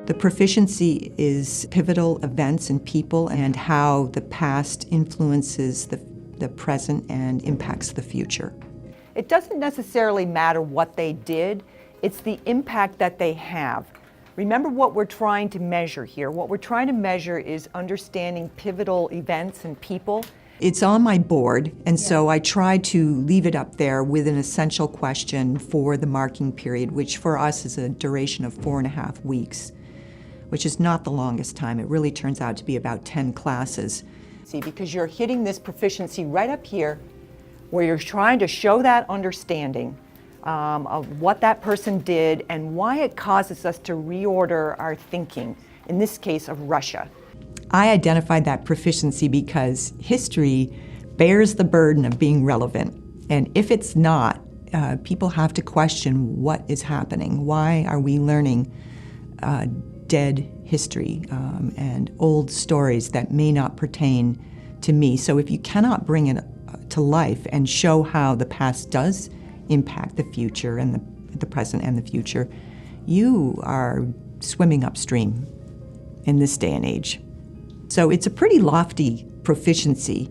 The proficiency is pivotal events and people and how the past influences the present and impacts the future. It doesn't necessarily matter what they did, it's the impact that they have. Remember what we're trying to measure here. What we're trying to measure is understanding pivotal events and people. It's on my board, and so I try to leave it up there with an essential question for the marking period, which for us is a duration of 4.5 weeks, which is not the longest time. It really turns out to be about 10 classes. See, because you're hitting this proficiency right up here, where you're trying to show that understanding of what that person did and why it causes us to reorder our thinking, in this case of Russia. I identified that proficiency because history bears the burden of being relevant. And if it's not, people have to question what is happening. Why are we learning dead history and old stories that may not pertain to me? So if you cannot bring it to life and show how the past does impact the future and the present and the future, you are swimming upstream in this day and age. So it's a pretty lofty proficiency,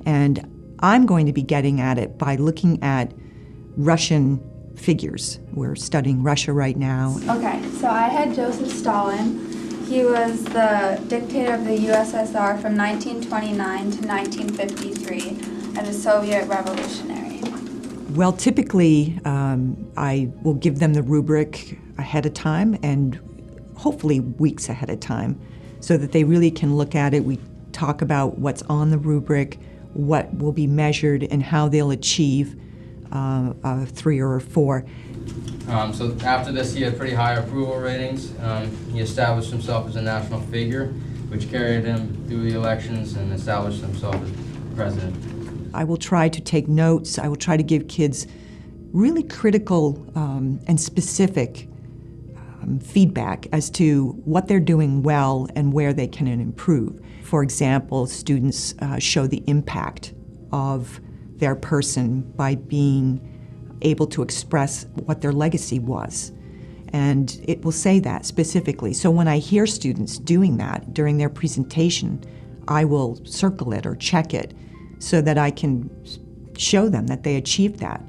and I'm going to be getting at it by looking at Russian figures. We're studying Russia right now. Okay, so I had Joseph Stalin. He was the dictator of the USSR from 1929 to 1953 and a Soviet revolutionary. Well, typically I will give them the rubric ahead of time and hopefully weeks ahead of time, so that they really can look at it. We talk about what's on the rubric, what will be measured, and how they'll achieve a 3 or a 4. So after this, he had pretty high approval ratings. He established himself as a national figure, which carried him through the elections and established himself as president. I will try to take notes. I will try to give kids really critical and specific feedback as to what they're doing well and where they can improve. For example, students show the impact of their person by being able to express what their legacy was. And it will say that specifically. So when I hear students doing that during their presentation, I will circle it or check it so that I can show them that they achieved that.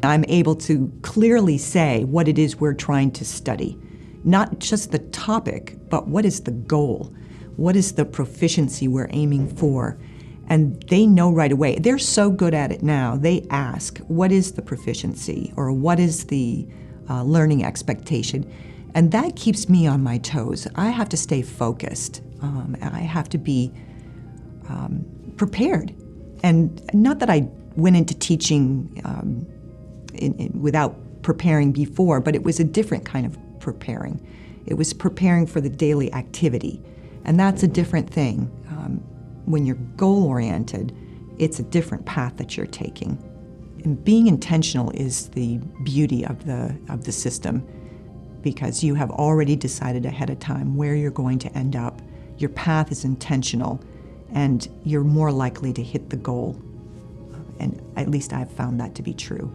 I'm able to clearly say what it is we're trying to study. Not just the topic, but what is the goal? What is the proficiency we're aiming for? And they know right away. They're so good at it now. They ask, what is the proficiency? Or what is the learning expectation? And that keeps me on my toes. I have to stay focused. I have to be prepared. And not that I went into teaching without preparing before, but it was a different kind of preparing. It was preparing for the daily activity. And that's a different thing. When you're goal-oriented, it's a different path that you're taking. And being intentional is the beauty of the system, because you have already decided ahead of time where you're going to end up. Your path is intentional, and you're more likely to hit the goal. And at least I've found that to be true.